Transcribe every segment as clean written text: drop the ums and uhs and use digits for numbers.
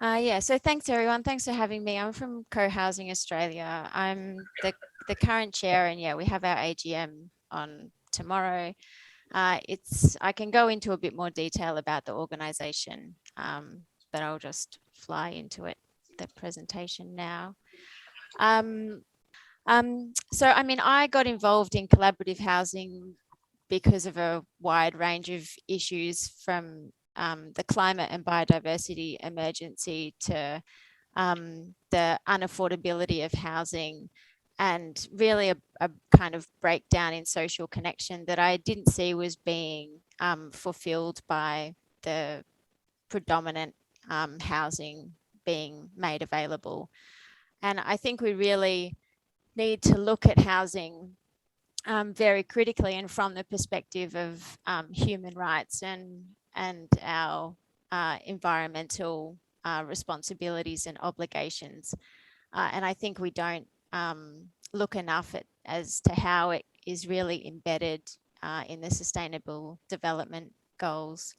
Yeah, so thanks everyone. Thanks for having me. I'm from Cohousing Australia. I'm the current chair, and yeah, we have our AGM on tomorrow. I can go into a bit more detail about the organisation, but I'll just fly into it, the presentation now. Um, so I mean, I got involved in collaborative housing because of a wide range of issues, from the climate and biodiversity emergency to the unaffordability of housing, and really a kind of breakdown in social connection that I didn't see was being fulfilled by the predominant housing being made available. And I think we really need to look at housing very critically and from the perspective of human rights and our environmental responsibilities and obligations. And I think we don't look enough at as to how it is really embedded in the Sustainable Development Goals.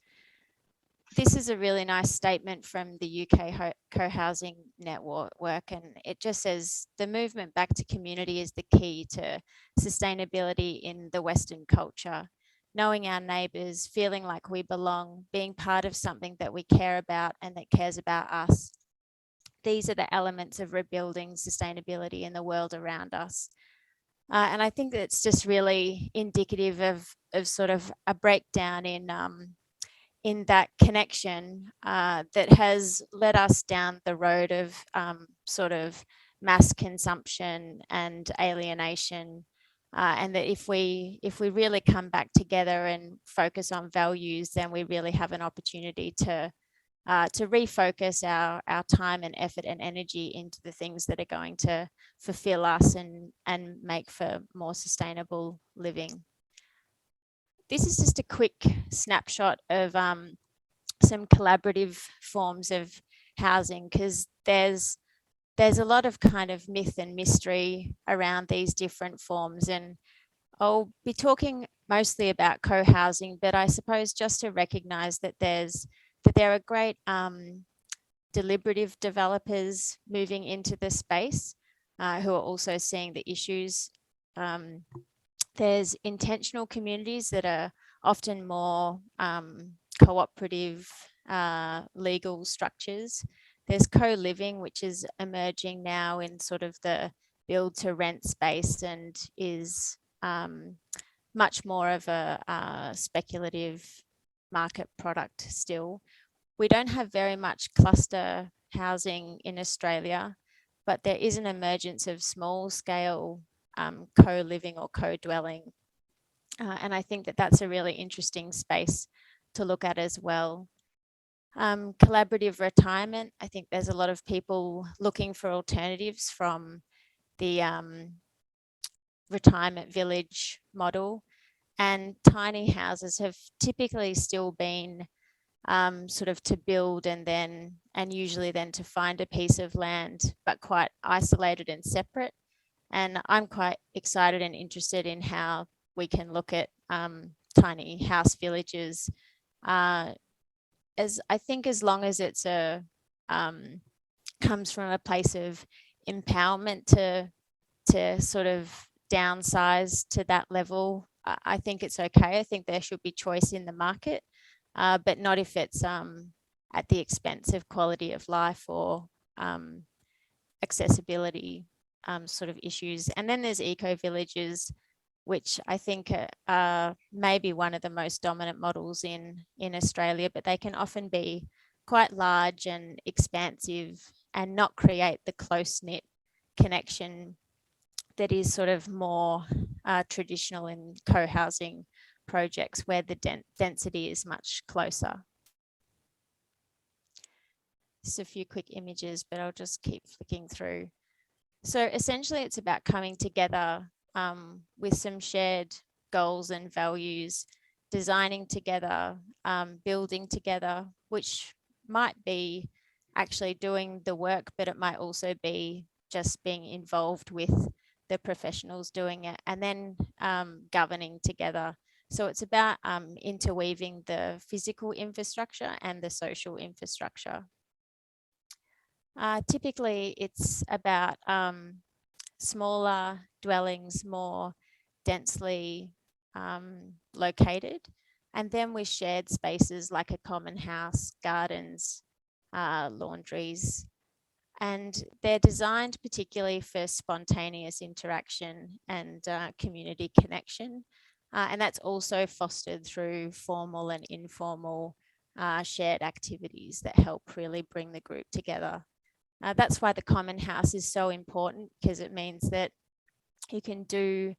This is a really nice statement from the UK Co-Housing Network, and it just says the movement back to community is the key to sustainability in the Western culture. Knowing our neighbours, feeling like we belong, being part of something that we care about and that cares about us. These are the elements of rebuilding sustainability in the world around us. And I think that's just really indicative of sort of a breakdown in that connection that has led us down the road of sort of mass consumption and alienation. And that if we really come back together and focus on values, then we really have an opportunity to refocus our time and effort and energy into the things that are going to fulfill us and make for more sustainable living. This is just a quick snapshot of some collaborative forms of housing, because there's a lot of kind of myth and mystery around these different forms, and I'll be talking mostly about co-housing, but I suppose just to recognize that there are great deliberative developers moving into the space who are also seeing the issues. There's intentional communities that are often more cooperative legal structures. There's co-living, which is emerging now in sort of the build to rent space and is much more of a speculative market product still. We don't have very much cluster housing in Australia, but there is an emergence of small scale co-living or co-dwelling. And I think that that's a really interesting space to look at as well. Collaborative retirement, I think there's a lot of people looking for alternatives from the retirement village model, and tiny houses have typically still been sort of to build and usually then to find a piece of land, but quite isolated and separate. And I'm quite excited and interested in how we can look at tiny house villages, as I think as long as it's comes from a place of empowerment to sort of downsize to that level, I think it's okay. I think there should be choice in the market, but not if it's at the expense of quality of life or accessibility sort of issues. And then there's eco villages, which I think are maybe one of the most dominant models in Australia, but they can often be quite large and expansive and not create the close-knit connection that is sort of more traditional in co-housing projects, where the density is much closer. Just a few quick images, but I'll just keep flicking through. So essentially it's about coming together with some shared goals and values, designing together, building together, which might be actually doing the work, but it might also be just being involved with the professionals doing it, and then governing together. So it's about interweaving the physical infrastructure and the social infrastructure. Typically, it's about smaller dwellings, more densely located. And then with shared spaces like a common house, gardens, laundries, and they're designed particularly for spontaneous interaction and community connection. And that's also fostered through formal and informal shared activities that help really bring the group together. That's why the common house is so important, because it means that you can do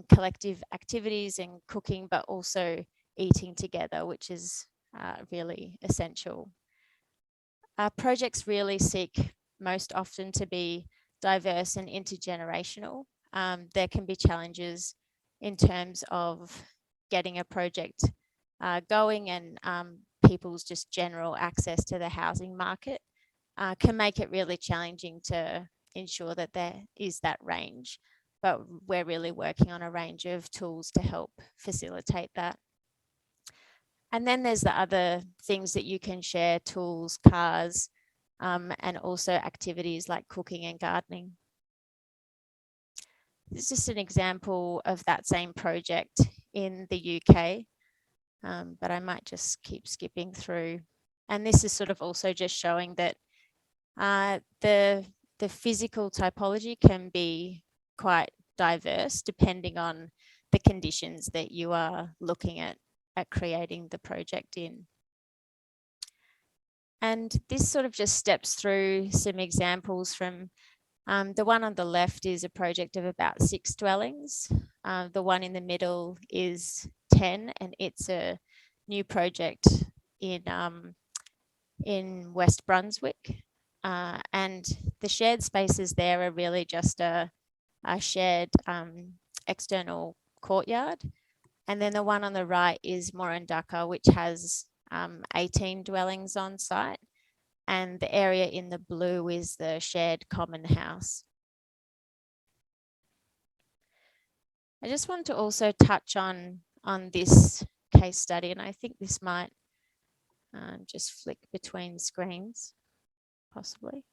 collective activities and cooking, but also eating together, which is really essential. Projects really seek most often to be diverse and intergenerational. There can be challenges in terms of getting a project going, and people's just general access to the housing market can make it really challenging to ensure that there is that range. But we're really working on a range of tools to help facilitate that. And then there's the other things that you can share: tools, cars, and also activities like cooking and gardening. This is just an example of that same project in the UK, but I might just keep skipping through. And this is sort of also just showing that the physical typology can be quite diverse depending on the conditions that you are looking at creating the project in. And this sort of just steps through some examples from the one on the left is a project of about 6 dwellings. The one in the middle is 10, and it's a new project in West Brunswick. And the shared spaces there are really just a shared external courtyard. And then the one on the right is Wonthaggi, which has 18 dwellings on site. And the area in the blue is the shared common house. I just want to also touch on this case study, and I think this might just flick between screens, possibly.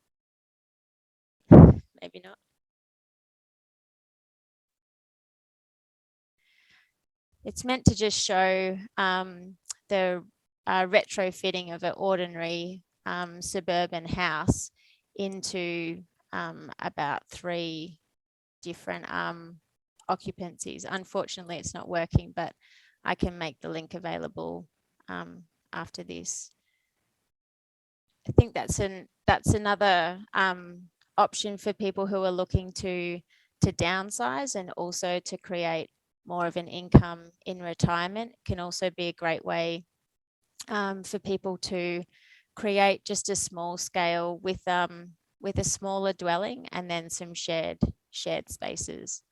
Maybe not. It's meant to just show the retrofitting of an ordinary suburban house into about 3 different occupancies. Unfortunately, it's not working, but I can make the link available after this. I think that's another option for people who are looking to downsize and also to create more of an income in retirement. Can also be a great way for people to create just a small scale with a smaller dwelling and then some shared spaces,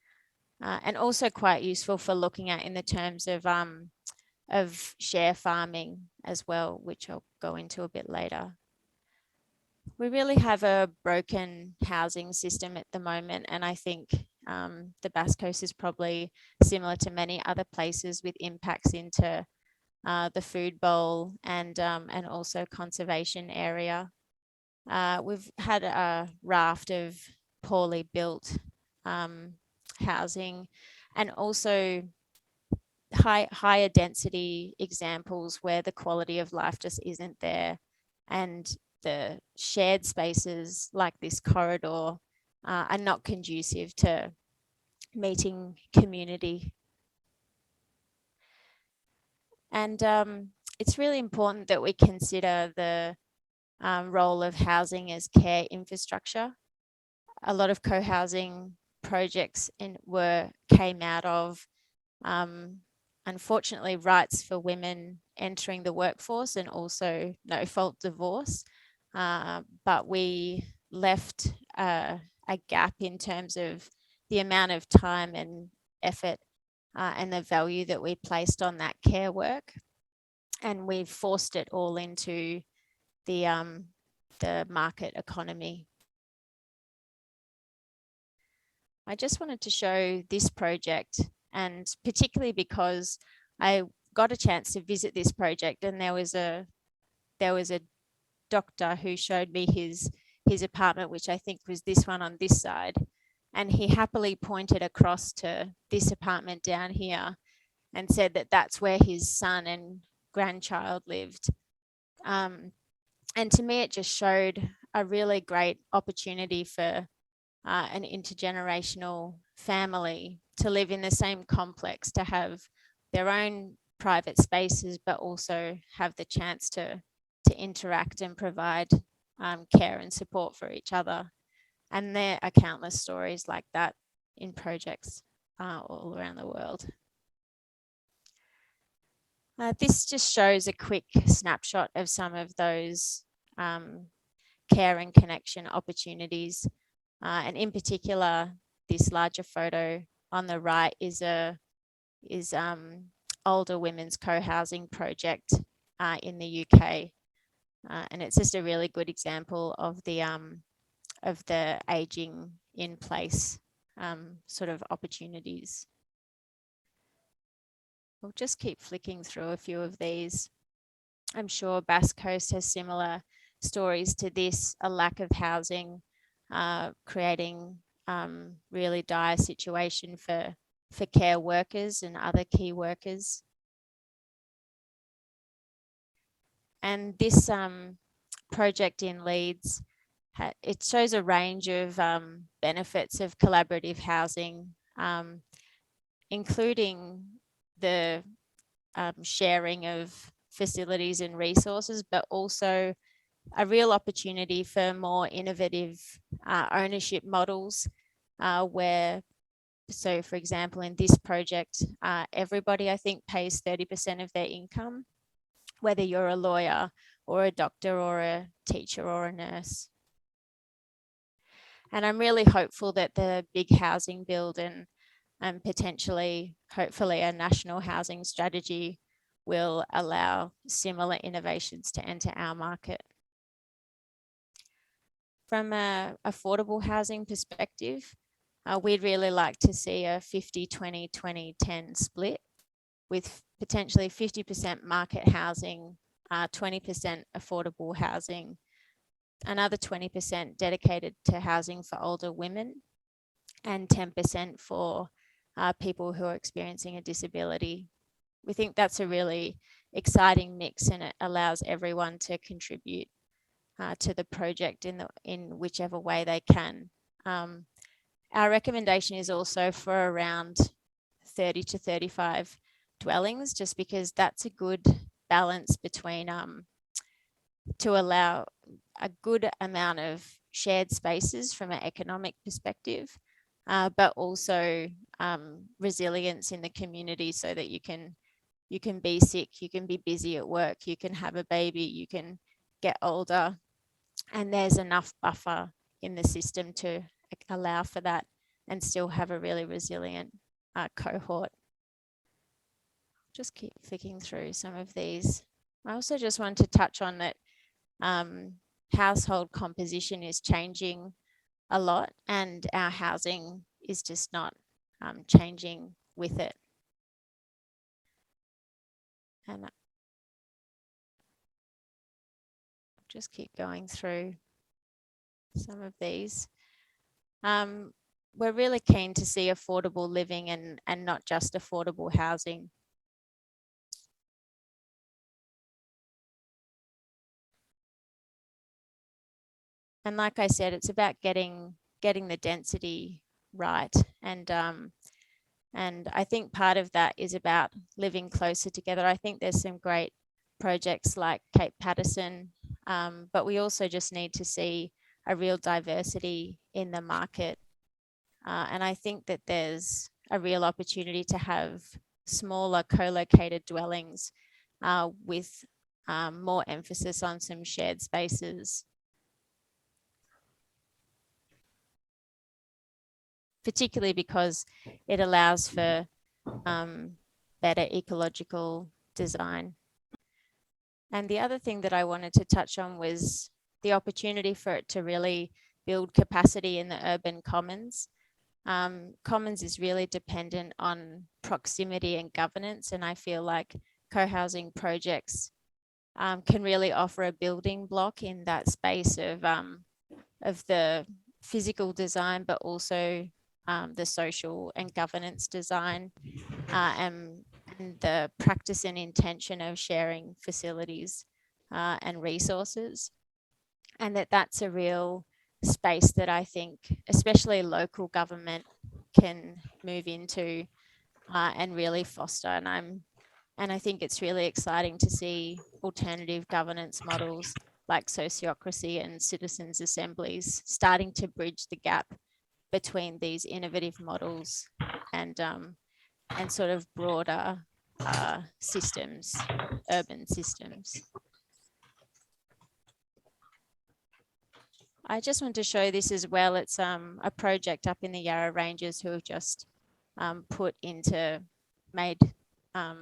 and also quite useful for looking at in the terms of share farming as well, which I'll go into a bit later. We really have a broken housing system at the moment, and I think the Basque Coast is probably similar to many other places with impacts into the food bowl and also conservation area. We've had a raft of poorly built housing, and also higher density examples where the quality of life just isn't there, and the shared spaces like this corridor are not conducive to meeting community. And it's really important that we consider the role of housing as care infrastructure. A lot of co-housing projects came out of unfortunately rights for women entering the workforce and also no-fault divorce, but we left a gap in terms of the amount of time and effort and the value that we placed on that care work, and we've forced it all into the market economy. I just wanted to show this project, and particularly because I got a chance to visit this project, and there was a doctor who showed me his his apartment, which I think was this one on this side, and he happily pointed across to this apartment down here and said that that's where his son and grandchild lived. And to me, it just showed a really great opportunity for an intergenerational family to live in the same complex, to have their own private spaces, but also have the chance to interact and provide care and support for each other. And there are countless stories like that in projects all around the world. This just shows a quick snapshot of some of those care and connection opportunities. And in particular, this larger photo on the right is older women's co-housing project in the UK. And it's just a really good example of the aging in place sort of opportunities. We'll just keep flicking through a few of these. I'm sure Bass Coast has similar stories to this, a lack of housing, creating really dire situation for care workers and other key workers. And this project in Leeds, it shows a range of benefits of collaborative housing, including the sharing of facilities and resources, but also a real opportunity for more innovative ownership models where, so for example, in this project, everybody I think pays 30% of their income, whether you're a lawyer or a doctor or a teacher or a nurse. And I'm really hopeful that the big housing build and potentially, hopefully, a national housing strategy will allow similar innovations to enter our market. From an affordable housing perspective, we'd really like to see a 50-20-20-10 split, with potentially 50% market housing, 20% affordable housing, another 20% dedicated to housing for older women, and 10% for people who are experiencing a disability. We think that's a really exciting mix, and it allows everyone to contribute to the project in whichever way they can. Our recommendation is also for around 30 to 35 dwellings, just because that's a good balance between to allow a good amount of shared spaces from an economic perspective, but also resilience in the community, so that you can be sick, you can be busy at work, you can have a baby, you can get older, and there's enough buffer in the system to allow for that and still have a really resilient cohort. Just keep flicking through some of these. I also just want to touch on that household composition is changing a lot, and our housing is just not changing with it. And I'll just keep going through some of these. We're really keen to see affordable living and not just affordable housing. And like I said, it's about getting the density right. And I think part of that is about living closer together. I think there's some great projects like Cape Patterson, but we also just need to see a real diversity in the market. And I think that there's a real opportunity to have smaller co-located dwellings with more emphasis on some shared spaces. Particularly because it allows for better ecological design. And the other thing that I wanted to touch on was the opportunity for it to really build capacity in the urban commons. Commons is really dependent on proximity and governance, and I feel like co-housing projects can really offer a building block in that space of the physical design, but also the social and governance design, and the practice and intention of sharing facilities and resources. And that's a real space that I think, especially local government, can move into and really foster. And I think it's really exciting to see alternative governance models like sociocracy and citizens' assemblies starting to bridge the gap between these innovative models and sort of broader systems, urban systems. I just want to show this as well. It's a project up in the Yarra Ranges who have just made a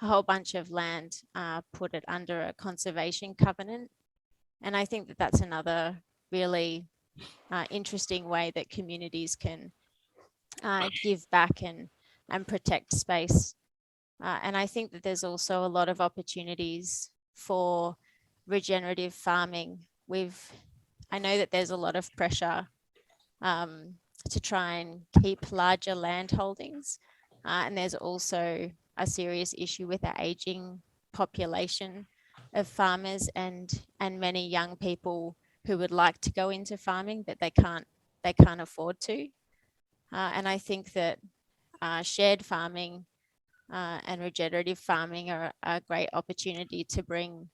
whole bunch of land, put it under a conservation covenant. And I think that that's another really interesting way that communities can give back and protect space. And I think that there's also a lot of opportunities for regenerative farming. I know that there's a lot of pressure to try and keep larger land holdings. And there's also a serious issue with the aging population of farmers and many young people who would like to go into farming, but they can't afford to. And I think that shared farming and regenerative farming are a great opportunity to bring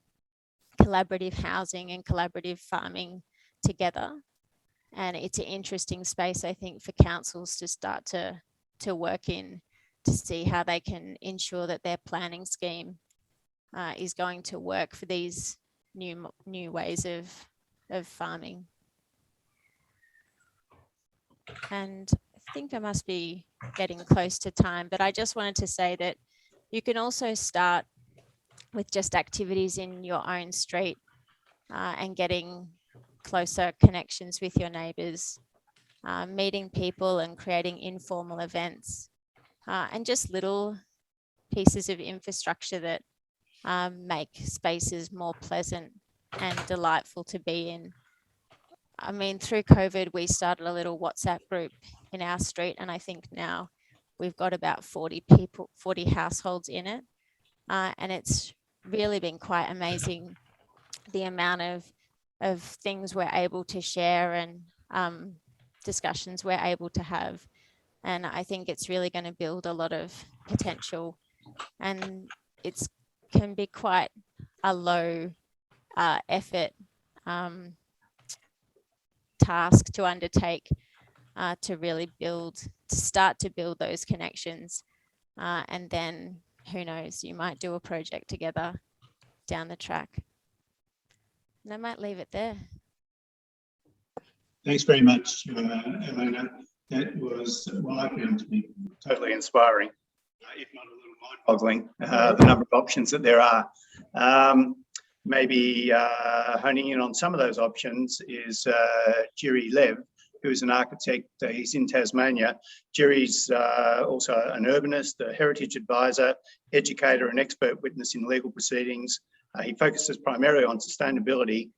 collaborative housing and collaborative farming together. And it's an interesting space, I think, for councils to start to work in, to see how they can ensure that their planning scheme is going to work for these new ways of farming. And I think I must be getting close to time, but I just wanted to say that you can also start with just activities in your own street and getting closer connections with your neighbours, meeting people and creating informal events, and just little pieces of infrastructure that make spaces more pleasant and delightful to be in. I mean, through COVID, we started a little WhatsApp group in our street, and I think now we've got about 40 households in it. And it's really been quite amazing, the amount of things we're able to share and discussions we're able to have. And I think it's really going to build a lot of potential, and it can be quite a low effort task to undertake to really start to build those connections. And then who knows, you might do a project together down the track. And I might leave it there. Thanks very much, Elena. That was, well, I found to be totally inspiring, if not a little mind-boggling, the number of options that there are. Maybe honing in on some of those options is Jerry Lev, who is an architect. He's in Tasmania. Jerry's also an urbanist, a heritage advisor, educator, and expert witness in legal proceedings. He focuses primarily on sustainability,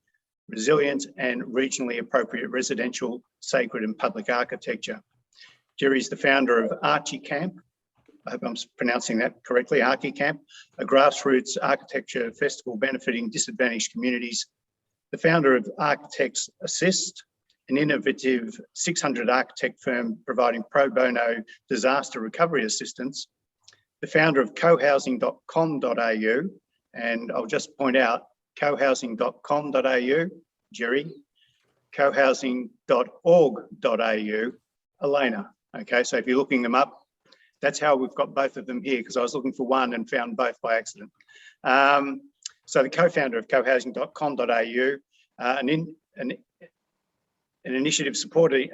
resilient, and regionally appropriate residential, sacred, and public architecture. Jerry's the founder of Archie Camp. I hope I'm pronouncing that correctly, Archie Camp, a grassroots architecture festival benefiting disadvantaged communities. The founder of Architects Assist, an innovative 600 architect firm providing pro bono disaster recovery assistance. The founder of cohousing.com.au, and I'll just point out, cohousing.com.au, Jerry, cohousing.org.au, Elena. Okay, so if you're looking them up, that's how we've got both of them here, because I was looking for one and found both by accident. So the co-founder of cohousing.com.au, an initiative supporting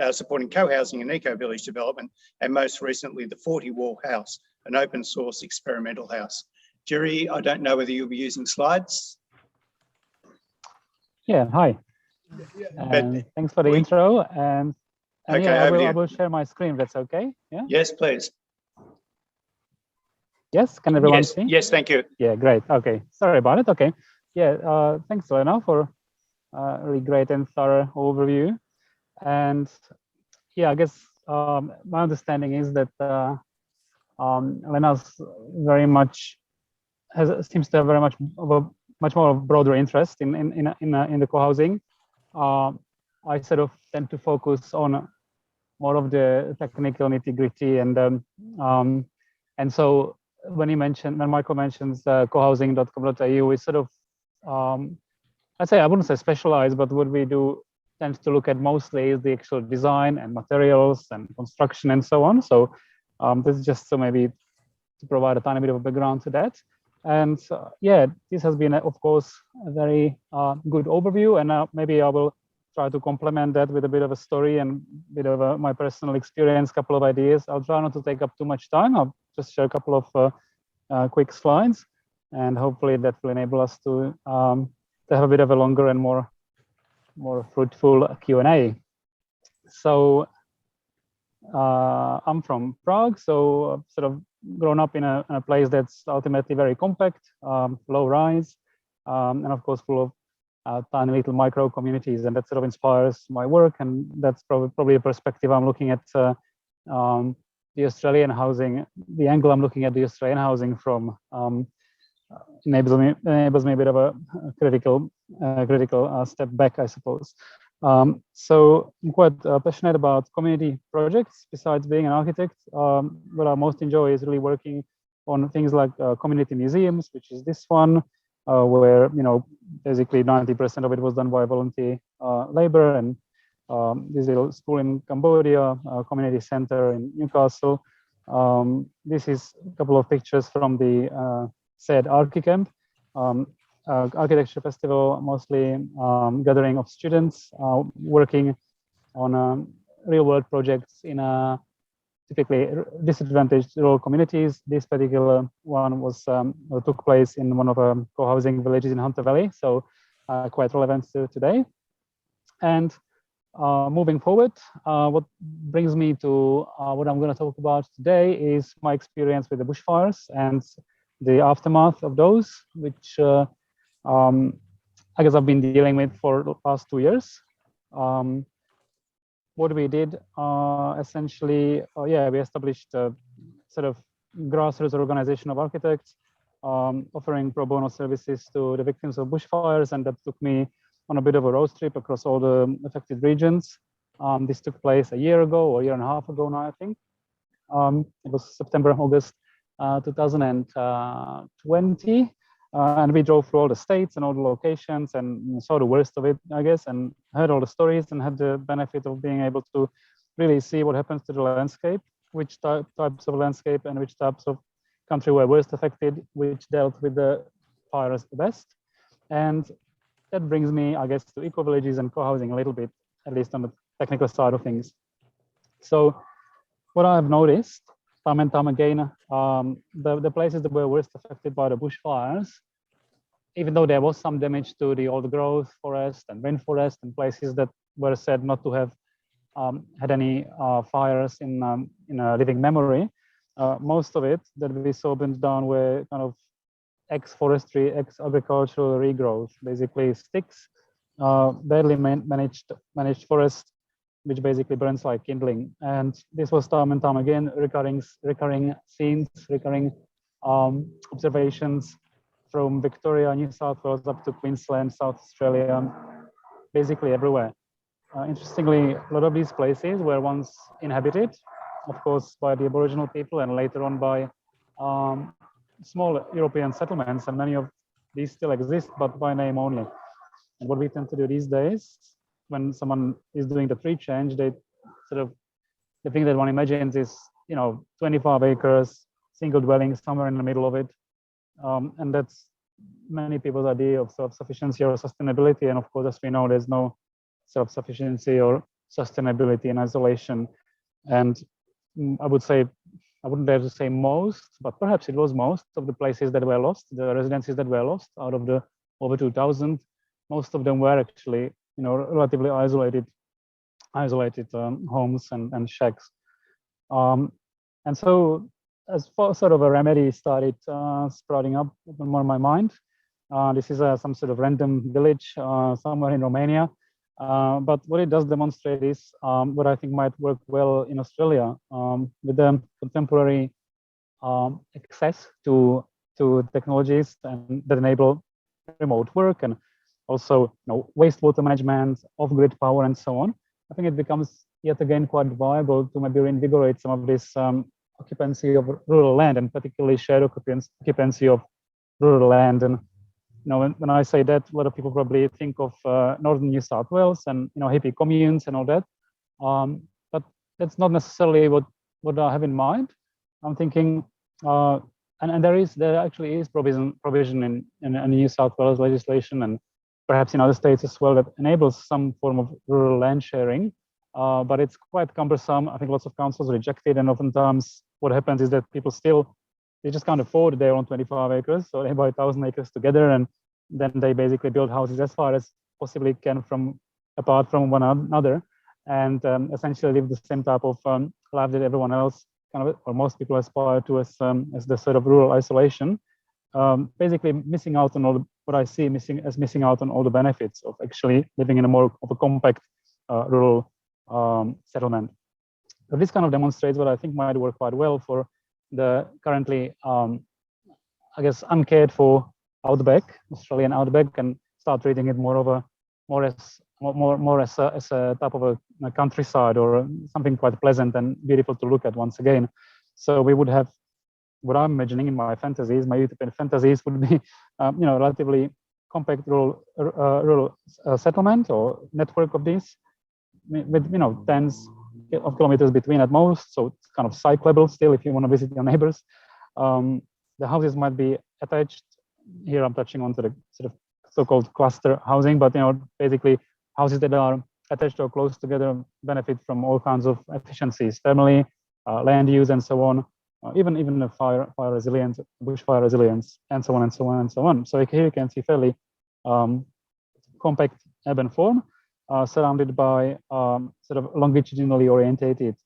co-housing and eco-village development, and most recently the 40 Wall House, an open source experimental house. Jerry, I don't know whether you'll be using slides. Yeah, hi. Thanks for the intro. And okay, yeah, I will share my screen. That's okay. Yeah. Yes, please. Yes, can everyone see? Yes, thank you. Yeah, great. Okay, sorry about it. Okay. Yeah, thanks, Lena, for really great and thorough overview. And yeah, I guess my understanding is that Lena's very much seems to have very much of a much more broader interest in the co-housing. I sort of tend to focus on more of the technical nitty-gritty, and so when Michael mentions cohousing.com.au, we sort of I'd say, I wouldn't say specialized, but what we do tends to look at mostly is the actual design and materials and construction and so on. So this is just so maybe to provide a tiny bit of a background to that. And yeah, this has been, of course, a very good overview. And maybe I will try to complement that with a bit of a story and a bit of my personal experience, couple of ideas. I'll try not to take up too much time. I'll just share a couple of quick slides, and hopefully that will enable us to have a bit of a longer and more fruitful Q&A. So I'm from Prague, so I've sort of grown up in a place that's ultimately very compact, low rise, and of course full of tiny little micro communities, and that sort of inspires my work. And that's probably a perspective I'm looking at the Australian housing, the angle I'm looking at the Australian housing from. Enables me a bit of a critical step back, I suppose. So I'm quite passionate about community projects. Besides being an architect, what I most enjoy is really working on things like community museums, which is this one, where basically 90% of it was done by volunteer labor, and this little school in Cambodia, community center in Newcastle. This is a couple of pictures from the said Archicamp, architecture festival, mostly gathering of students working on real world projects in typically disadvantaged rural communities. This particular one was took place in one of the co-housing villages in Hunter Valley, so quite relevant to today. And moving forward, what brings me to what I'm going to talk about today is my experience with the bushfires and the aftermath of those, which I guess I've been dealing with for the past 2 years. What we did essentially, we established a sort of grassroots organization of architects offering pro bono services to the victims of bushfires, and that took me on a bit of a road trip across all the affected regions. This took place a year ago, or a year and a half ago now, I think. It was September, August 2020, and we drove through all the states and all the locations and saw the worst of it, I guess, and heard all the stories and had the benefit of being able to really see what happens to the landscape, which types of landscape and which types of country were worst affected, which dealt with the fires the best. And that brings me, I guess, to eco-villages and co-housing a little bit, at least on the technical side of things. So what I've noticed time and time again, the places that were worst affected by the bushfires, even though there was some damage to the old growth forest and rainforest and places that were said not to have had any fires in a living memory, most of it that we saw burned down were kind of ex-forestry, ex-agricultural regrowth, basically sticks, badly managed forest, which basically burns like kindling. And this was time and time again, recurring scenes, recurring observations from Victoria, New South Wales, up to Queensland, South Australia, basically everywhere. Interestingly, a lot of these places were once inhabited, of course, by the Aboriginal people, and later on by small European settlements, and many of these still exist, but by name only. And what we tend to do these days, when someone is doing the tree change, the thing that one imagines is 25 acres, single dwelling somewhere in the middle of it, and that's many people's idea of self-sufficiency or sustainability. And of course, as we know, there's no self-sufficiency or sustainability in isolation. And I wouldn't dare to say most, but perhaps it was most of the places that were lost, the residences that were lost out of the over 2,000. Most of them were actually relatively isolated homes and shacks. And so as sort of a remedy started sprouting up more in my mind, This is some sort of random village somewhere in Romania. But what it does demonstrate is what I think might work well in Australia with the contemporary access to technologies and that enable remote work and also wastewater management, off-grid power, and so on. I think it becomes yet again quite viable to maybe reinvigorate some of this occupancy of rural land, and particularly shared occupancy of rural land. And when I say that, a lot of people probably think of northern New South Wales and hippie communes and all that. But that's not necessarily what I have in mind. I'm thinking, and there actually is provision in New South Wales legislation and perhaps in other states as well that enables some form of rural land sharing. But it's quite cumbersome. I think lots of councils reject it, and oftentimes what happens is that people they just can't afford their own 25 acres, so they buy 1,000 acres together, and then they basically build houses as far as possibly can apart from one another, and essentially live the same type of life that everyone else or most people aspire to as the sort of rural isolation. Basically missing out on what I see missing out on all the benefits of actually living in a more of a compact rural settlement. So this kind of demonstrates what I think might work quite well for the currently, I guess, uncared for outback, Australian outback, and start treating it more as a type of a countryside or something quite pleasant and beautiful to look at once again. So we would have what I'm imagining in my fantasies, my utopian fantasies, would be relatively compact rural settlement or network of these with tens of kilometers between at most, so it's kind of cyclable still if you want to visit your neighbors. The houses might be attached. Here I'm touching onto the sort of so-called cluster housing, but basically houses that are attached or close together benefit from all kinds of efficiencies, thermally, land use, and so on. Even the fire resilience, bushfire resilience, and so on and so on and so on. So here you can see fairly compact urban form, surrounded by sort of longitudinally orientated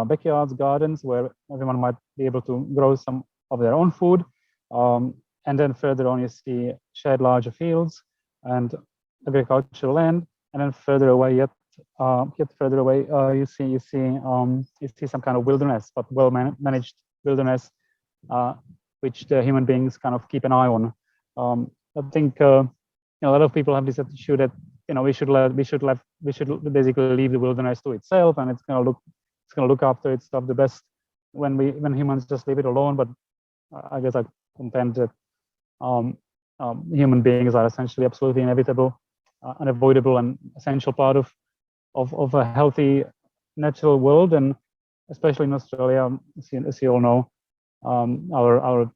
backyards, gardens, where everyone might be able to grow some of their own food. And then further on, you see shared larger fields and agricultural land. And then further away, yet further away, you see some kind of wilderness, but well managed wilderness, which the human beings kind of keep an eye on. I think a lot of people have this attitude that we should basically leave the wilderness to itself, and it's gonna look after its stuff the best when humans just leave it alone. But I guess I contend that human beings are essentially absolutely inevitable, unavoidable, and essential part of a healthy natural world, and especially in Australia, as you all know, our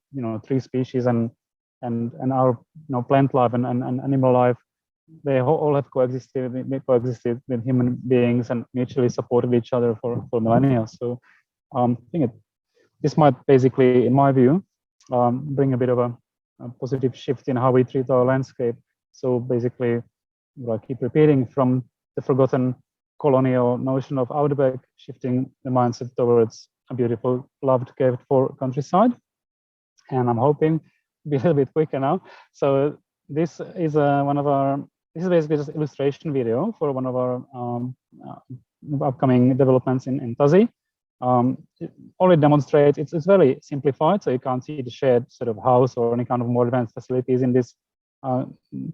tree species and our plant life and animal life, they all have coexisted with human beings and mutually supported each other for millennia. So I think this might basically, in my view, bring a bit of a positive shift in how we treat our landscape. So basically, what I keep repeating, from the forgotten colonial notion of outback, shifting the mindset towards a beautiful, loved, cared for countryside. And I'm hoping to be a little bit quicker now. So this is this is basically just illustration video for one of our upcoming developments in Tassie. All it demonstrates, it's very simplified, so you can't see the shared sort of house or any kind of more advanced facilities in this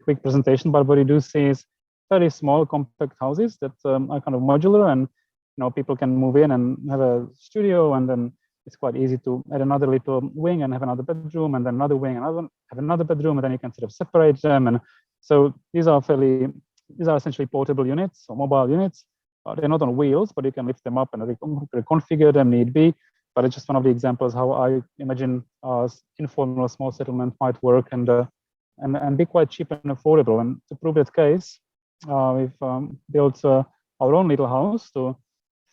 quick presentation. But what you do see is very small, compact houses that are kind of modular, and people can move in and have a studio, and then it's quite easy to add another little wing and have another bedroom, and then another wing and have another bedroom, and then you can sort of separate them. And so these are essentially portable units or mobile units. They're not on wheels, but you can lift them up and reconfigure them need be. But it's just one of the examples how I imagine informal small settlement might work and be quite cheap and affordable. And to prove that case, we've built our own little house to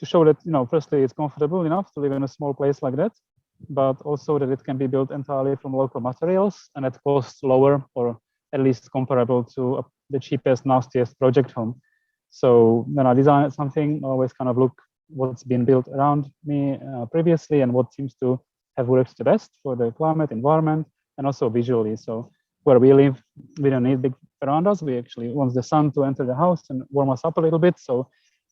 show that firstly it's comfortable enough to live in a small place like that, but also that it can be built entirely from local materials and at cost lower, or at least comparable to the cheapest, nastiest project home. So when I design something, I always kind of look what's been built around me previously and what seems to have worked the best for the climate, environment, and also visually. So where we live, we don't need big verandas. We actually want the sun to enter the house and warm us up a little bit. So,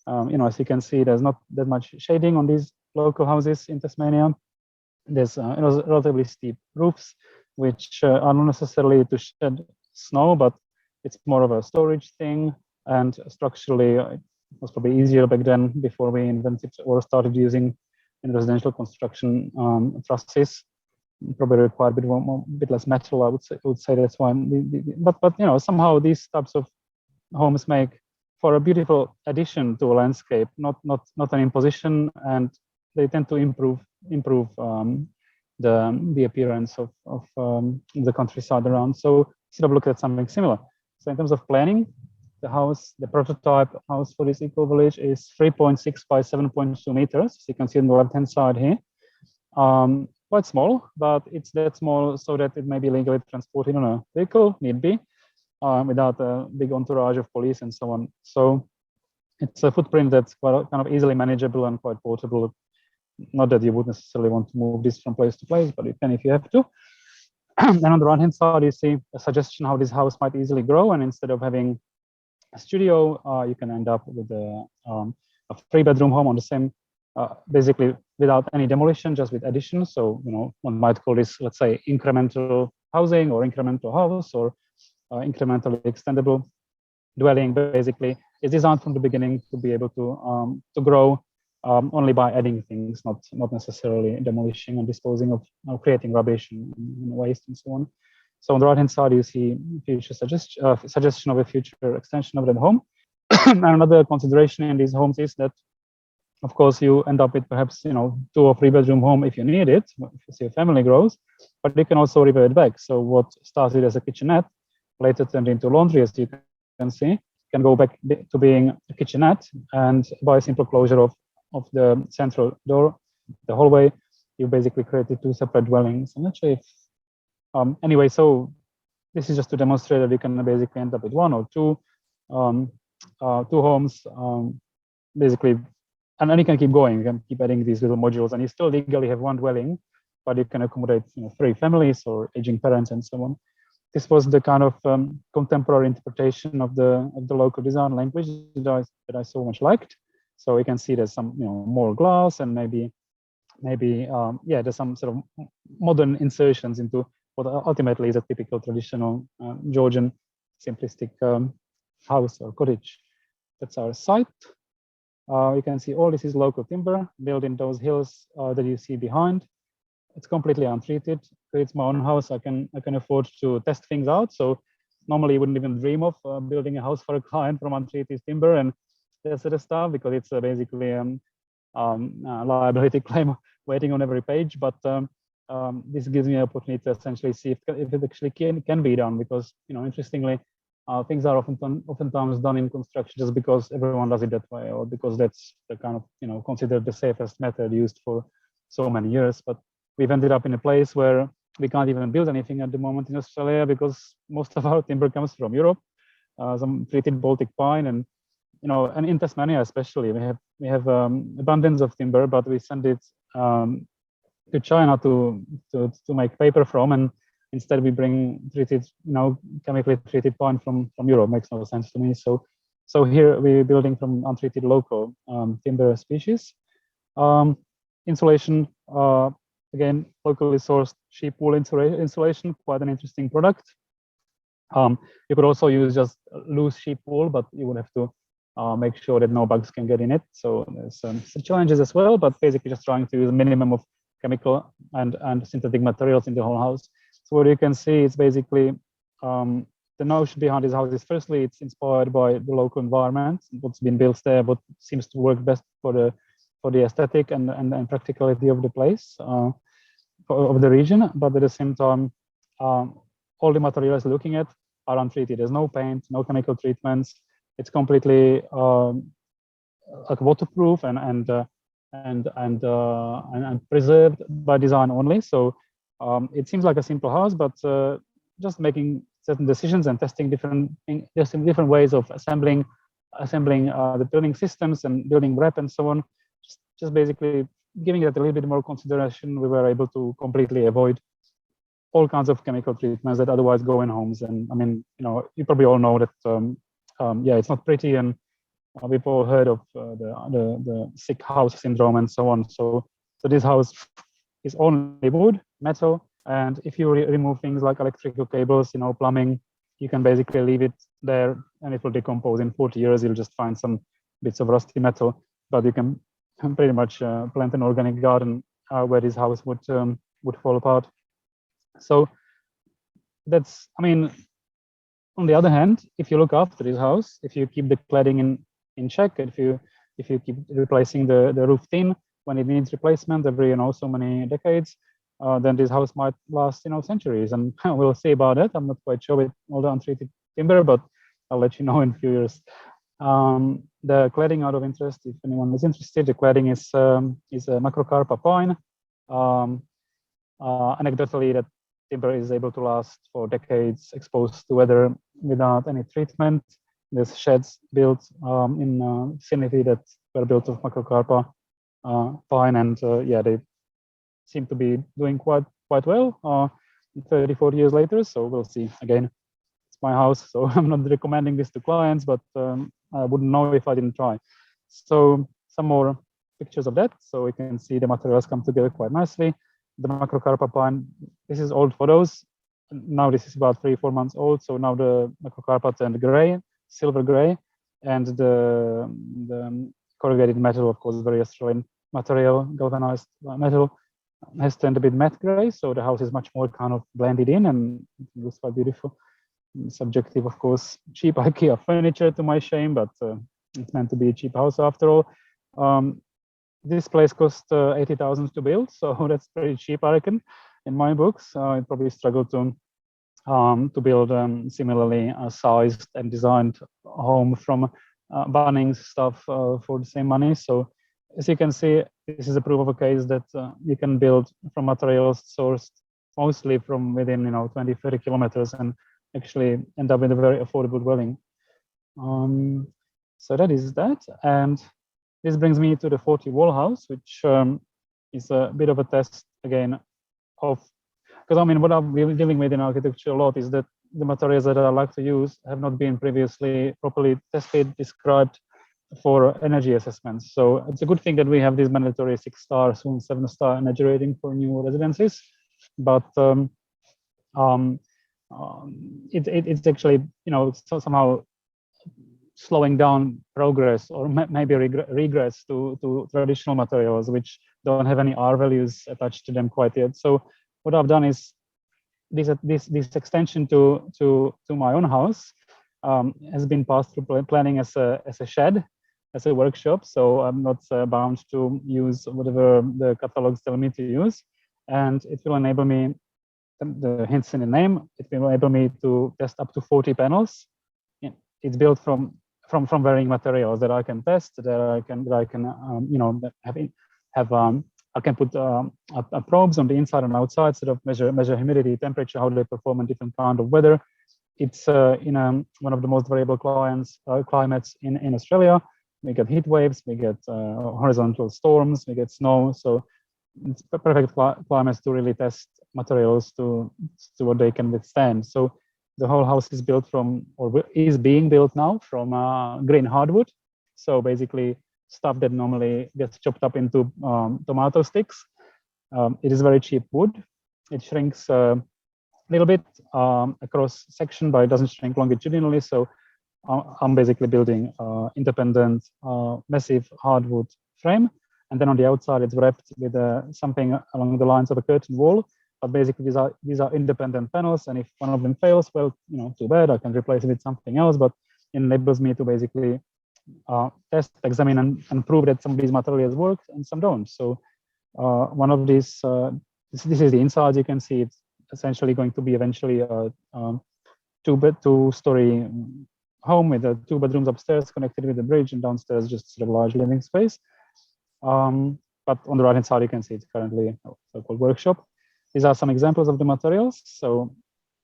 as you can see, there's not that much shading on these local houses in Tasmania. There's relatively steep roofs, which are not necessarily to shed snow, but it's more of a storage thing. And structurally, it was probably easier back then, before we invented or started using in residential construction trusses. Probably require a bit less metal. I would say that's why. But somehow these types of homes make for a beautiful addition to a landscape, not an imposition, and they tend to improve the appearance of the countryside around. So sort of look at something similar. So in terms of planning, the prototype house for this eco village is 3.6 by 7.2 meters. So you can see on the left-hand side here. Quite small, but it's that small so that it may be legally transported on a vehicle, need be, without a big entourage of police and so on. So it's a footprint that's quite kind of easily manageable and quite portable. Not that you would necessarily want to move this from place to place, but you can if you have to. And on the right-hand side, you see a suggestion how this house might easily grow. And instead of having a studio, you can end up with a 3-bedroom home on the same, basically without any demolition, just with addition. So, one might call this, let's say, incremental housing or incremental house or incrementally extendable dwelling. Basically, is designed from the beginning to be able to grow only by adding things, not necessarily demolishing and disposing of creating rubbish and waste and so on. So on the right-hand side, you see future suggestion of a future extension of that home. And another consideration in these homes is that, of course, you end up with perhaps 2 or 3-bedroom home if you need it, if your family grows, but you can also revert back. So what started as a kitchenette later turned into laundry, as you can see, can go back to being a kitchenette, and by a simple closure of the central door, the hallway, you basically created 2 separate dwellings. I'm not sure if anyway, so this is just to demonstrate that you can basically end up with 1 or 2 homes, basically, and then you can keep going. You can keep adding these little modules, and you still legally have 1 dwelling, but you can accommodate 3 families or aging parents and so on. This was the kind of contemporary interpretation of the local design language that I so much liked. So you can see there's some more glass, and maybe there's some sort of modern insertions into what ultimately is a typical traditional Georgian simplistic house or cottage. That's our site. You can see all this is local timber built in those hills that you see behind. It's completely untreated. It's my own house. I can afford to test things out. So normally you wouldn't even dream of building a house for a client from untreated timber and that sort of stuff, because it's basically a liability claim waiting on every page. But this gives me an opportunity to essentially see if it actually can be done, because interestingly, things are oftentimes done in construction just because everyone does it that way, or because that's the kind of considered the safest method used for so many years. But we've ended up in a place where we can't even build anything at the moment in Australia because most of our timber comes from Europe, some treated Baltic pine, and and in Tasmania especially, we have abundance of timber, but we send it to China to make paper from, and instead we bring treated, chemically treated pine from Europe. Makes no sense to me. So here we're building from untreated local timber species. Insulation, again, locally sourced sheep wool insulation, quite an interesting product. You could also use just loose sheep wool, but you would have to make sure that no bugs can get in it. So there's some challenges as well, but basically just trying to use a minimum of chemical and synthetic materials in the whole house. So what you can see is basically the notion behind this house is, firstly, it's inspired by the local environment, what's been built there, what seems to work best for the aesthetic and practicality of the place, of the region. But at the same time, all the materials you're looking at are untreated. There's no paint, no chemical treatments. It's completely like waterproof and preserved by design only. So it seems like a simple house, but just making certain decisions and testing different ways of assembling the building systems and building wrap and so on. Just basically giving it a little bit more consideration, we were able to completely avoid all kinds of chemical treatments that otherwise go in homes. And I mean, you probably all know that, yeah, it's not pretty, and we've all heard of the sick house syndrome and so on. So this house is only wood, metal, and if you remove things like electrical cables, plumbing, you can basically leave it there and it will decompose. In 40 years. You'll just find some bits of rusty metal, but you can pretty much plant an organic garden where this house would fall apart. So that's, I mean, on the other hand, if you look after this house, if you keep the cladding in check, if you keep replacing the roof tin when it needs replacement every so many decades, then this house might last centuries. And we'll see about it. I'm not quite sure with all the untreated timber, but I'll let you know in a few years. The cladding, out of interest, if anyone is interested, the cladding is a macrocarpa pine. Anecdotally, that timber is able to last for decades exposed to weather without any treatment. There's sheds built in vicinity that were built of macrocarpa pine, and yeah, they seem to be doing quite well 34 years later. So we'll see. Again, it's my house, so I'm not recommending this to clients, but I wouldn't know if I didn't try. So some more pictures of that, so we can see the materials come together quite nicely. The macrocarpa pine, this is old photos. Now this is about 3-4 months old. So now the macrocarpa turned gray, silver gray, and the corrugated metal, of course, very Australian material, galvanized metal, has turned a bit matte gray. So the house is much more kind of blended in and it looks quite beautiful. Subjective, of course, cheap IKEA furniture to my shame, but it's meant to be a cheap house after all. This place cost 80,000 to build, so that's pretty cheap, I reckon, in my books. It probably struggled to build similarly sized and designed home from Bunnings stuff for the same money. So as you can see, this is a proof of a case that you can build from materials sourced mostly from within 20-30 kilometers and actually end up with a very affordable dwelling. So that is that. And this brings me to the 40 wall house, which is a bit of a test again of, because I mean, what I'm really dealing with in architecture a lot is that the materials that I like to use have not been previously properly tested, described for energy assessments. So it's a good thing that we have this mandatory 6-star, soon 7-star energy rating for new residences, but it's actually somehow slowing down progress, or maybe regress to traditional materials which don't have any R values attached to them quite yet. So what I've done is this extension to my own house has been passed through planning as a shed, as a workshop. So I'm not bound to use whatever the catalogs tell me to use, and it will enable me, the hints in the name, it will enable me to test up to 40 panels. It's built from varying materials that I can test, that I can I can put probes on the inside and outside, sort of measure humidity, temperature, how they perform in different kind of weather. It's in one of the most variable climates in Australia. We get heat waves, we get horizontal storms, we get snow. So it's perfect climates to really test materials to what they can withstand. So the whole house is built from, or is being built now from green hardwood. So basically stuff that normally gets chopped up into tomato sticks. It is very cheap wood. It shrinks a little bit across section, but it doesn't shrink longitudinally. So I'm basically building independent, massive hardwood frame. And then on the outside, it's wrapped with something along the lines of a curtain wall. But basically, these are independent panels, and if one of them fails, well, too bad. I can replace it with something else. But it enables me to basically test, examine, and prove that some of these materials work and some don't. So one of these, this is the inside. You can see it's essentially going to be eventually a two-story home with 2 bedrooms upstairs connected with a bridge, and downstairs just sort of a large living space. But on the right-hand side, you can see it's currently a so-called workshop. These are some examples of the materials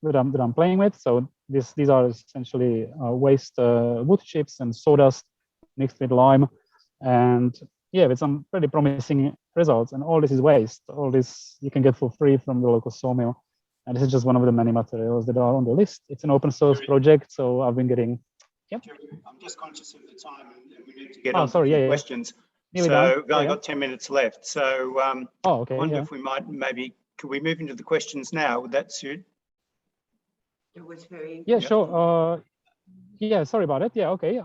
that I'm playing with. So these are essentially waste wood chips and sawdust mixed with lime, and yeah, with some pretty promising results. And all this is waste. All this you can get for free from the local sawmill. And this is just one of the many materials that are on the list. It's an open source project, so I've been getting. Yep. I'm just conscious of the time, and we need to get Oh, on sorry, to the yeah. questions. Nearly So done. we've only got 10 minutes left. So oh, okay. I wonder if we might could we move into the questions now? Would that suit? It was very. Yeah, sure. Yeah, sorry about it. Yeah, okay.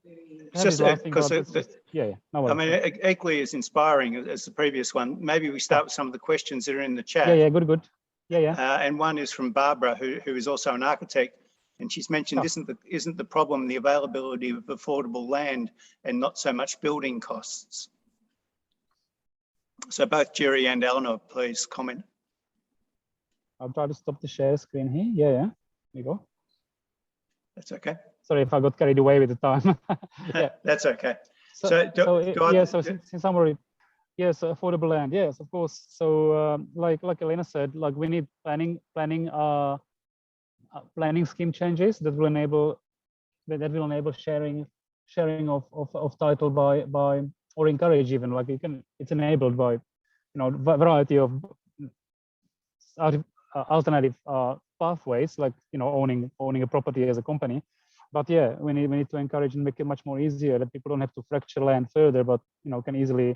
It's just because yeah. No I mean, equally as inspiring as the previous one. Maybe we start with some of the questions that are in the chat. Yeah, good. Yeah. And one is from Barbara, who is also an architect, and she's mentioned isn't the problem the availability of affordable land and not so much building costs? So both Jerry and Eleanor, please comment. I'll try to stop the share screen here. Yeah. There you go. That's okay. Sorry if I got carried away with the time. Yeah, that's okay. So since I'm already, yes, affordable land, yes, of course. So like Elena said, like we need planning scheme changes that will enable sharing of title by or encourage even, like it's enabled by variety of alternative pathways, like owning a property as a company. But yeah, we need to encourage and make it much more easier that people don't have to fracture land further, but can easily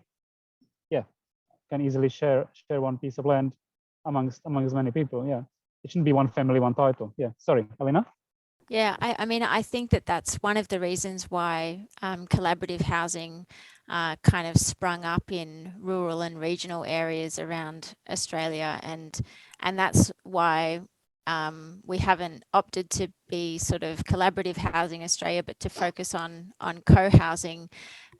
share one piece of land amongst many people. Yeah, it shouldn't be one family, one title. Yeah, sorry, Elena. Yeah, I mean, I think that's one of the reasons why collaborative housing kind of sprung up in rural and regional areas around Australia, and that's why we haven't opted to be sort of collaborative housing Australia, but to focus on co-housing,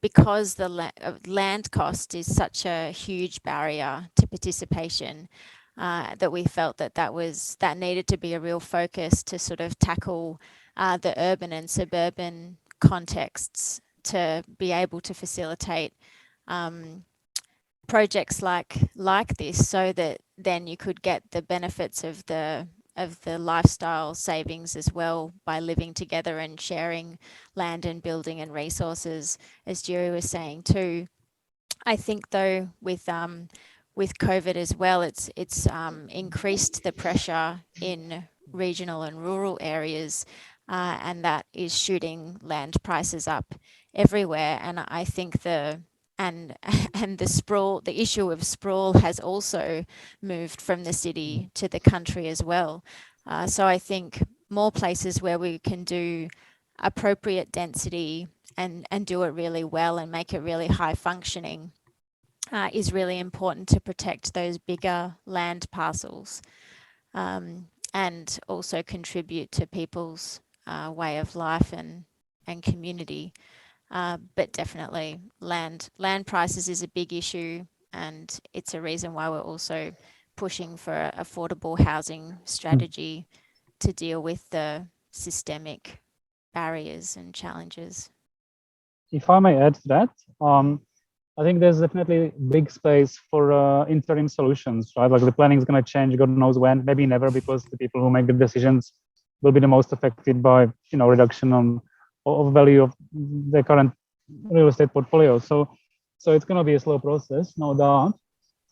because the land cost is such a huge barrier to participation. That we felt that needed to be a real focus to sort of tackle the urban and suburban contexts to be able to facilitate projects like this, so that then you could get the benefits of the lifestyle savings as well by living together and sharing land and building and resources, as Jerry was saying too. I think though with COVID as well, it's increased the pressure in regional and rural areas, and that is shooting land prices up everywhere. And I think the sprawl, the issue of sprawl, has also moved from the city to the country as well. So I think more places where we can do appropriate density and do it really well and make it really high functioning is really important to protect those bigger land parcels, and also contribute to people's way of life and community. But definitely land prices is a big issue, and it's a reason why we're also pushing for affordable housing strategy to deal with the systemic barriers and challenges. If I may add to that, I think there's definitely big space for interim solutions, right? Like the planning is going to change, God knows when, maybe never, because the people who make the decisions will be the most affected by, reduction of value of their current real estate portfolio. So it's going to be a slow process, no doubt.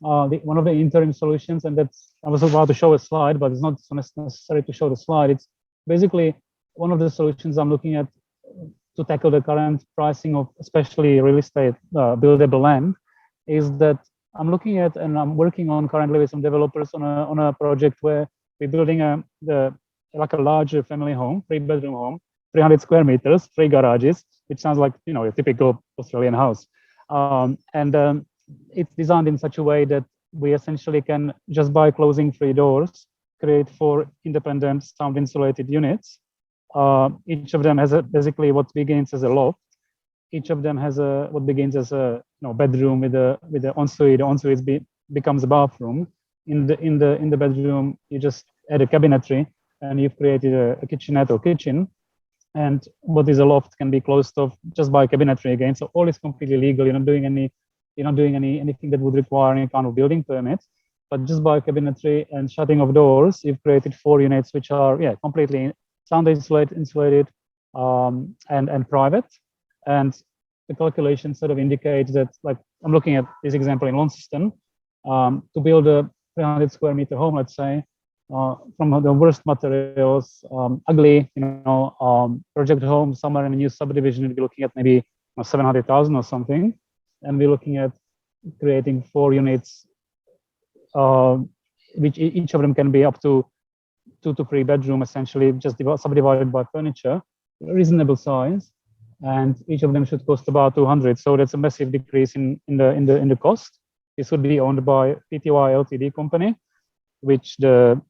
One of the interim solutions, and that's, I was about to show a slide, but it's not necessary to show the slide. It's basically one of the solutions I'm looking at to tackle the current pricing of especially real estate buildable land, is that I'm looking at, and I'm working on currently with some developers on a project where we're building like a larger family home, 3-bedroom home, 300 square meters, 3 garages, which sounds like a typical Australian house. It's designed in such a way that we essentially can, just by closing 3 doors, create 4 independent sound insulated units. Each of them has basically what begins as a loft. Each of them has what begins as a bedroom with a ensuite. The ensuite becomes a bathroom. In the bedroom, you just add a cabinetry, and you've created a kitchenette or kitchen. And what is a loft can be closed off just by cabinetry again. So all is completely legal. You're not doing anything that would require any kind of building permit. But just by cabinetry and shutting of doors, you've created 4 units which are completely sound insulated and private. And the calculation sort of indicates that, like I'm looking at this example in Launceston, to build a 300 square meter home, let's say, from the worst materials, ugly, project home somewhere in a new subdivision, we'd be looking at maybe 700,000 or something. And we're looking at creating 4 units, which each of them can be up to 2 to 3 bedroom, essentially, just subdivided by furniture, reasonable size. And each of them should cost about 200. So that's a massive decrease in the cost. This would be owned by PTY Ltd company, which the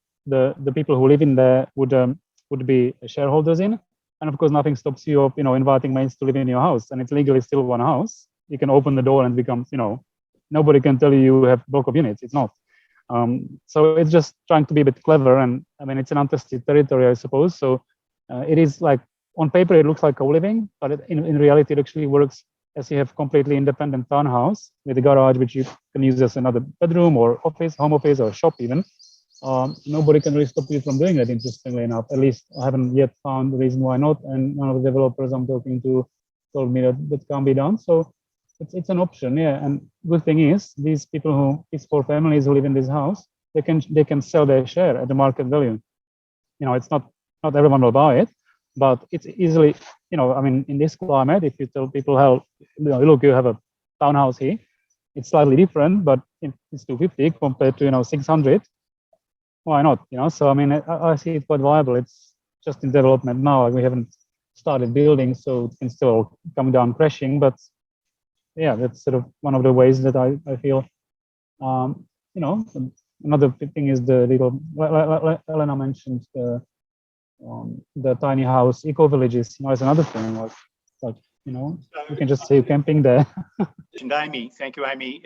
people who live in there would be shareholders in. And of course, nothing stops you of inviting mates to live in your house, and it's legally still one house. You can open the door and it becomes, nobody can tell you have block of units. It's not. So it's just trying to be a bit clever, and I mean it's an untested territory, I suppose. So it is like on paper it looks like co-living, but in reality it actually works as you have completely independent townhouse with a garage which you can use as another bedroom or office, home office, or shop even. Nobody can really stop you from doing that, interestingly enough. At least I haven't yet found the reason why not, and none of the developers I'm talking to told me that can be done. So it's an option, yeah. And good thing is these 4 families who live in this house, they can sell their share at the market value. It's not everyone will buy it, but it's easily, I mean, in this climate, if you tell people, how, look, you have a townhouse here, it's slightly different, but it's 250 compared to 600. Why not? So I mean, I see it quite viable. It's just in development now. We haven't started building, so it can still come down crashing. But yeah, that's sort of one of the ways that I feel. Another thing is the little. Elena mentioned the tiny house eco villages. Is another thing. Like you can just say camping there. And Amy, thank you, Amy,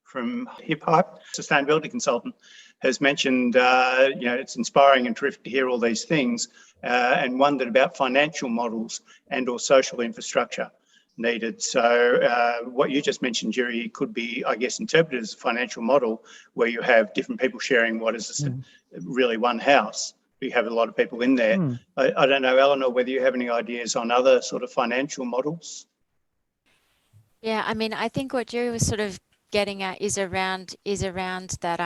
from Hip Hop, sustainability consultant, has mentioned, it's inspiring and terrific to hear all these things, and wondered about financial models and or social infrastructure needed. So what you just mentioned, Jerry, could be, I guess, interpreted as a financial model where you have different people sharing what is really one house. You have a lot of people in there. I don't know, Eleanor, whether you have any ideas on other sort of financial models. Yeah, I mean, I think what Jerry was sort of getting at is around that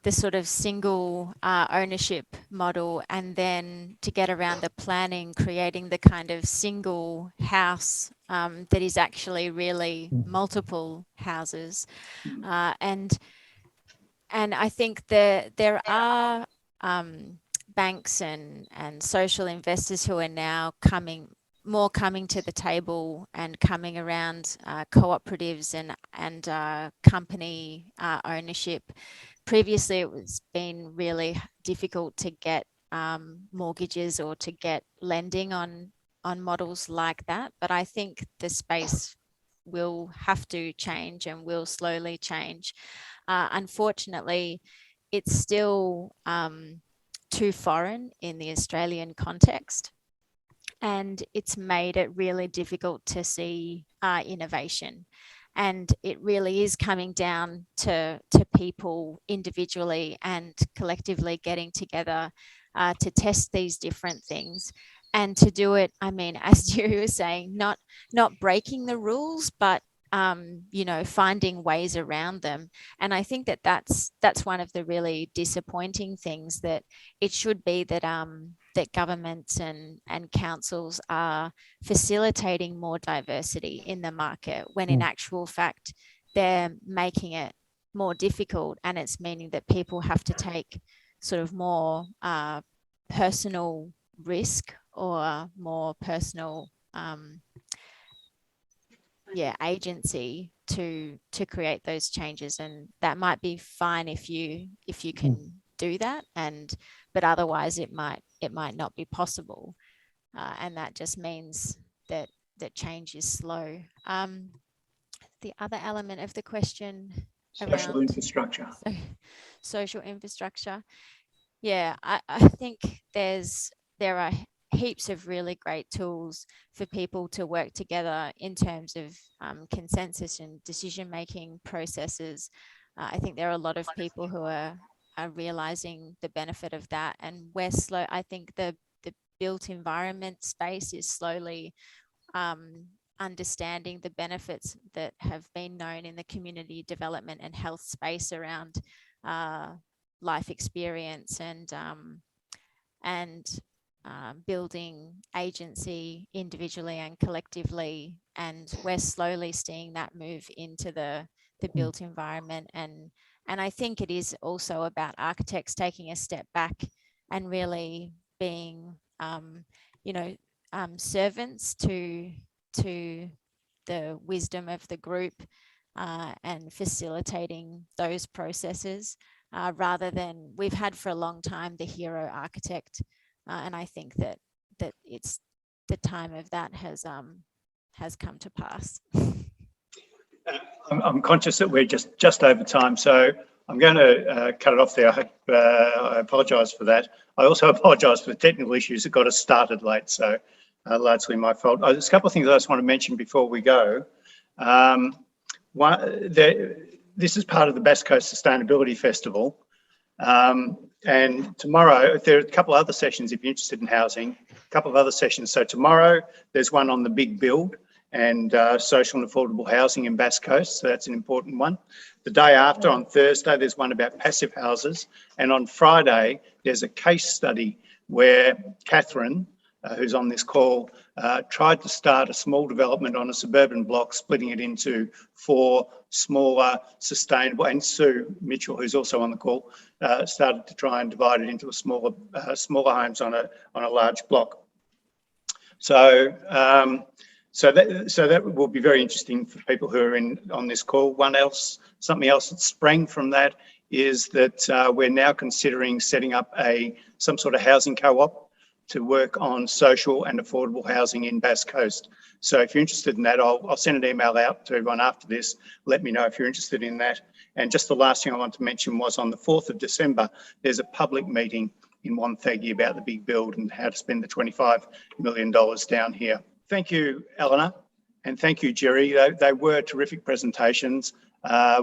the sort of single ownership model, and then to get around the planning, creating the kind of single house that is actually really multiple houses, and I think there are banks and social investors who are now coming to the table and coming around cooperatives and company ownership. Previously, it was been really difficult to get mortgages or to get lending on models like that. But I think the space will have to change and will slowly change. Unfortunately, it's still too foreign in the Australian context, and it's made it really difficult to see innovation. And it really is coming down to people individually and collectively getting together to test these different things, and to do it, I mean, as Jerry was saying, not breaking the rules, but finding ways around them. And I think that's one of the really disappointing things, that it should be that that governments and councils are facilitating more diversity in the market, when in actual fact they're making it more difficult, and it's meaning that people have to take sort of more personal risk or more personal agency to create those changes. And that might be fine if you can do that, but otherwise it might not be possible, and that just means that change is slow. The other element of the question Social around infrastructure. social infrastructure, I think there are heaps of really great tools for people to work together in terms of consensus and decision-making processes. I think there are a lot of people who are realizing the benefit of that, and we're slow. I think the built environment space is slowly understanding the benefits that have been known in the community development and health space around life experience and building agency individually and collectively, and we're slowly seeing that move into the built environment. And I think it is also about architects taking a step back and really being servants to the wisdom of the group and facilitating those processes rather than we've had for a long time the hero architect. And I think that it's the time of that has come to pass. I'm conscious that we're just over time, so I'm going to cut it off there. I apologise for that. I also apologise for the technical issues that got us started late, so largely my fault. There's a couple of things I just want to mention before we go. This is part of the Bass Coast Sustainability Festival. And tomorrow, there are a couple of other sessions if you're interested in housing, a couple of other sessions. So tomorrow, there's one on the big build and social and affordable housing in Bass Coast. So that's an important one. The day after, on Thursday, there's one about passive houses. And on Friday, there's a case study where Catherine, who's on this call, tried to start a small development on a suburban block, splitting it into 4 smaller, sustainable, and Sue Mitchell, who's also on the call, started to try and divide it into a smaller homes on a large block. So that will be very interesting for people who are on this call. Something else that sprang from that is that we're now considering setting up some sort of housing co-op to work on social and affordable housing in Bass Coast. So if you're interested in that, I'll send an email out to everyone after this. Let me know if you're interested in that. And just the last thing I want to mention was on the 4th of December, there's a public meeting in Wonthaggi about the big build and how to spend the $25 million down here. Thank you, Eleanor, and thank you, Jerry. They were terrific presentations.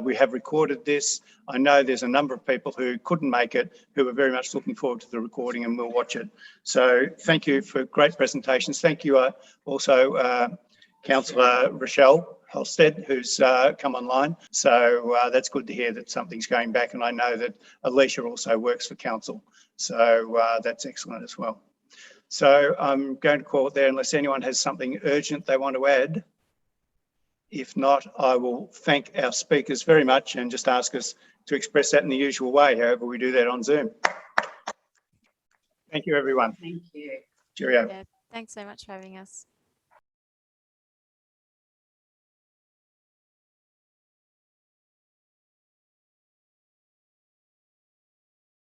We have recorded this. I know there's a number of people who couldn't make it, who are very much looking forward to the recording and will watch it. So thank you for great presentations. Thank you also, Councillor Rochelle Halstead, who's come online. So that's good to hear that something's going back. And I know that Alicia also works for Council. So that's excellent as well. So I'm going to call it there unless anyone has something urgent they want to add. If not, I will thank our speakers very much and just ask us to express that in the usual way, however we do that on Zoom. Thank you, everyone. Thank you. Cheerio. Yeah, thanks so much for having us.